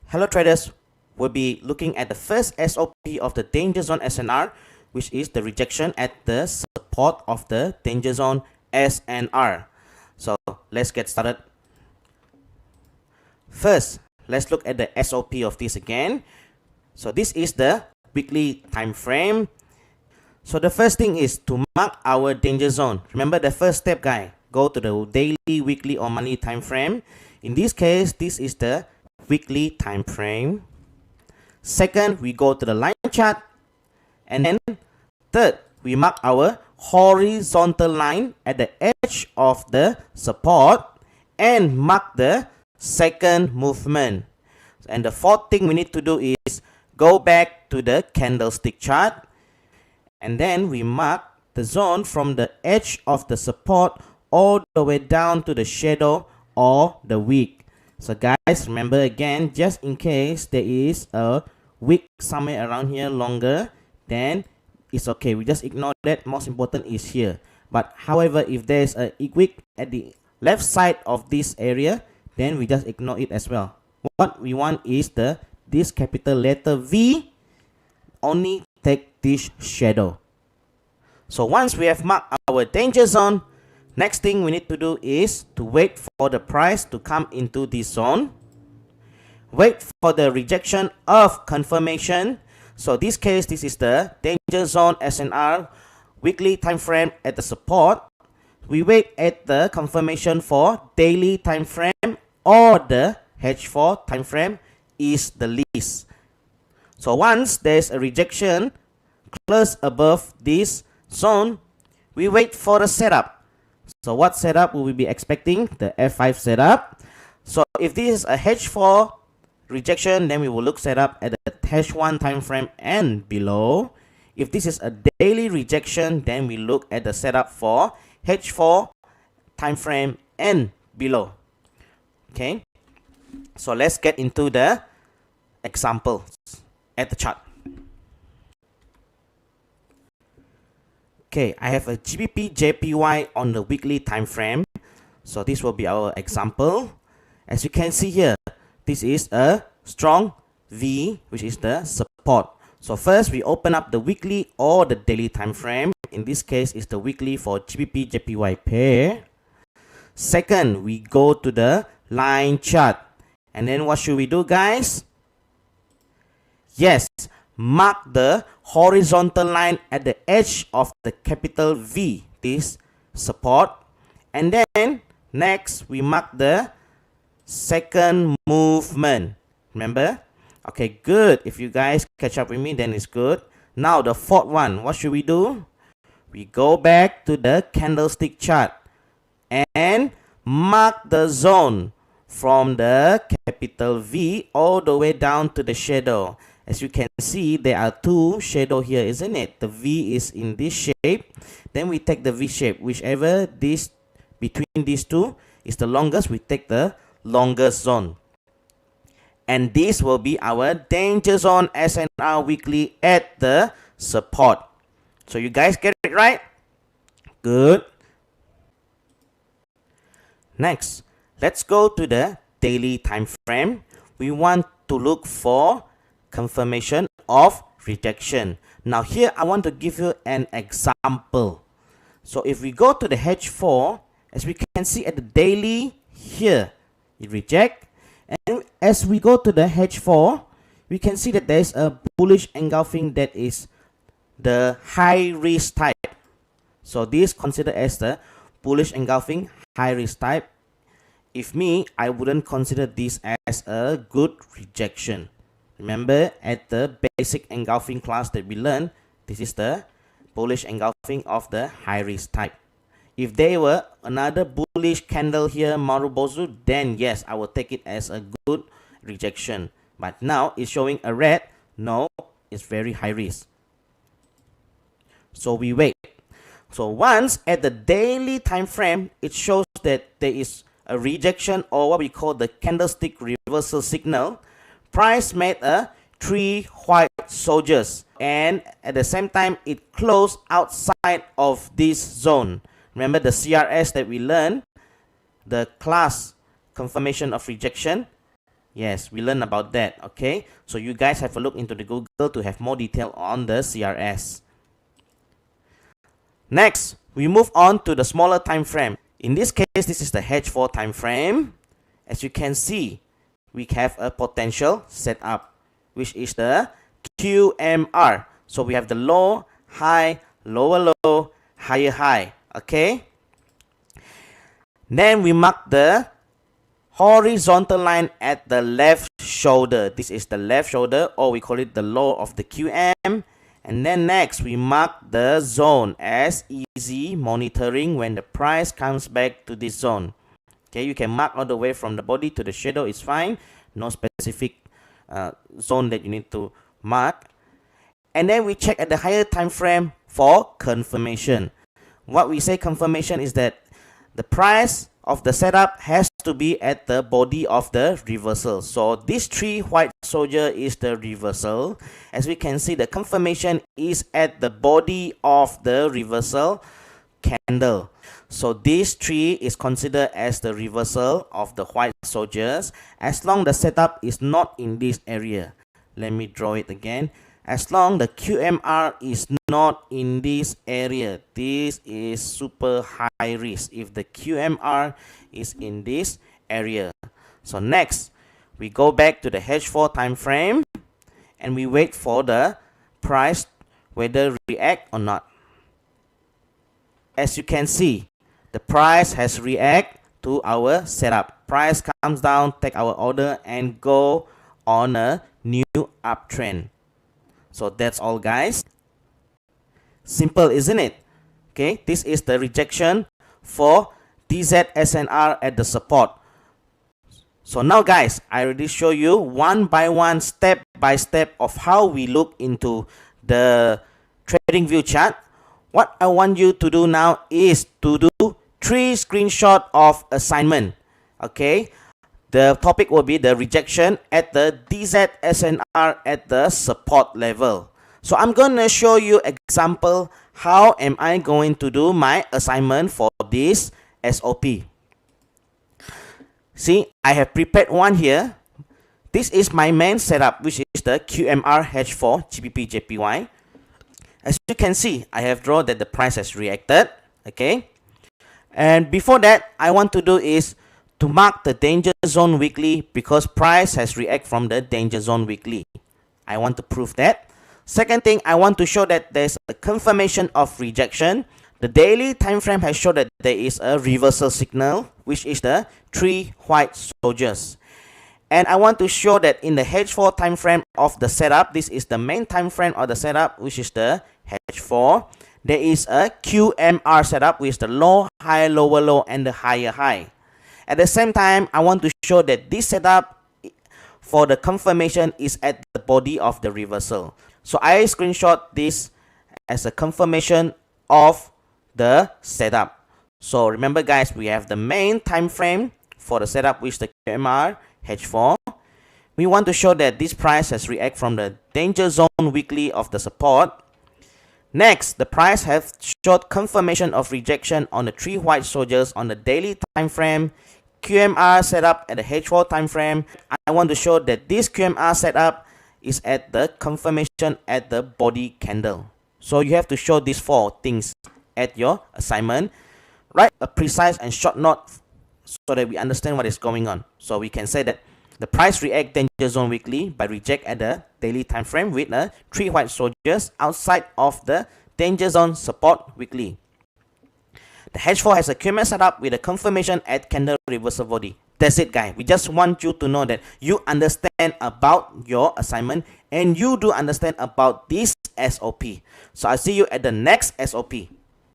Hello traders, we'll be looking at the first SOP of the danger zone SNR, which is the rejection at the support of the danger zone SNR. So let's get started. First, let's look at the SOP of this again. So this is the weekly time frame. So the first thing is to mark our danger zone. Remember the first step, guys. Go to the daily, weekly or monthly time frame. In this case, this is the weekly time frame. Second, we go to the line chart. And then third, we mark our horizontal line at the edge of the support and mark the second movement. And the fourth thing we need to do is go back to the candlestick chart. And then we mark the zone from the edge of the support all the way down to the shadow or the wick. So guys, remember again, just in case there is a wick somewhere around here longer, then it's okay. We just ignore that. Most important is here. But however, if there's a wick at the left side of this area, then we just ignore it as well. What we want is this capital letter V only take this shadow. So once we have marked our danger zone, next thing we need to do is to wait for the price to come into this zone. Wait for the rejection of confirmation. So this case, this is the danger zone SNR weekly time frame at the support. We wait at the confirmation for daily time frame or the H4 time frame is the least. So once there's a rejection close above this zone, we wait for the setup. So what setup will we be expecting? The F5 setup. So if this is a H4 rejection, then we will look setup at the H1 time frame and below. If this is a daily rejection, then we look at the setup for H4 time frame and below. Okay, so let's get into the examples at the chart. Okay, I have a GBP JPY on the weekly time frame. So this will be our example. As you can see here, this is a strong V, which is the support. So first we open up the weekly or the daily time frame. In this case, it's the weekly for GBP JPY pair. Second, we go to the line chart. And then what should we do, guys? Yes, mark the horizontal line at the edge of the capital V, this support. And then next, we mark the second movement. Remember? Okay, good. If you guys catch up with me, then it's good. Now the fourth one, what should we do? We go back to the candlestick chart and mark the zone from the capital V all the way down to the shadow. As you can see, there are two shadows here, isn't it? The V is in this shape. Then we take the V shape. Whichever this between these two is the longest, we take the longest zone. And this will be our danger zone SNR weekly at the support. So you guys get it right? Good. Next, let's go to the daily time frame. We want to look for confirmation of rejection. Now here I want to give you an example. So if we go to the H4, as we can see at the daily here, it reject. And as we go to the H4, we can see that there is a bullish engulfing that is the high risk type. So this considered as the bullish engulfing high risk type. If me, I wouldn't consider this as a good rejection. Remember, at the basic engulfing class that we learned, this is the bullish engulfing of the high risk type. If there were another bullish candle here, Marubozu, then yes, I will take it as a good rejection. But now it's showing a red. No, it's very high risk. So we wait. So once at the daily time frame, it shows that there is a rejection or what we call the candlestick reversal signal. Price made a 3 white soldiers, and at the same time it closed outside of this zone. Remember the CRS that we learned, the class confirmation of rejection. Yes, we learned about that, okay? So you guys have a look into the Google to have more detail on the CRS. Next, we move on to the smaller time frame. In this case, this is the H4 time frame. As you can see, we have a potential setup, which is the QMR. So we have the low, high, lower low, higher high, okay? Then we mark the horizontal line at the left shoulder. This is the left shoulder, or we call it the low of the QM. And then next, we mark the zone as easy monitoring when the price comes back to this zone. Okay, you can mark all the way from the body to the shadow, it's fine. No specific zone that you need to mark. And then we check at the higher time frame for confirmation. What we say confirmation is that the price of the setup has to be at the body of the reversal. So this 3 white soldier is the reversal. As we can see, the confirmation is at the body of the reversal candle. So this 3 is considered as the reversal of the white soldiers as long the setup is not in this area. Let me draw it again. As long the QMR is not in this area, this is super high risk if the QMR is in this area. So next, we go back to the H4 time frame and we wait for the price whether react or not. As you can see, the price has react to our setup. Price comes down, take our order and go on a new uptrend. So that's all, guys. Simple, isn't it? Okay, this is the rejection for DZSNR at the support. So now, guys, I already show you one by one, step by step of how we look into the trading view chart. What I want you to do now is to do 3 screenshots of assignment. Okay. The topic will be the rejection at the DZSNR at the support level. So I'm going to show you example how am I going to do my assignment for this SOP. See, I have prepared one here. This is my main setup, which is the QMR H4 GBP JPY. As you can see, I have drawn that the price has reacted. Okay. And before that, I want to do is to mark the danger zone weekly because price has react from the danger zone weekly. I want to prove that. Second thing, I want to show that there's a confirmation of rejection. The daily time frame has shown that there is a reversal signal, which is the 3 white soldiers. And I want to show that in the H4 time frame of the setup, this is the main time frame of the setup, which is the H4. There is a QMR setup with the low, high, lower low, and the higher high. At the same time, I want to show that this setup for the confirmation is at the body of the reversal. So I screenshot this as a confirmation of the setup. So remember, guys, we have the main time frame for the setup with the QMR H4. We want to show that this price has react from the danger zone weekly of the support. Next, the price has showed confirmation of rejection on the 3 white soldiers on the daily time frame. QMR setup at the H4 time frame. I want to show that this QMR setup is at the confirmation at the body candle. So you have to show these 4 things at your assignment. Write a precise and short note so that we understand what is going on. So we can say that the price react danger zone weekly by reject at the daily time frame with 3 white soldiers outside of the danger zone support weekly. The H4 has a QMR setup with a confirmation at candle reversal body. That's it, guys. We just want you to know that you understand about your assignment and you do understand about this SOP. So I'll see you at the next SOP.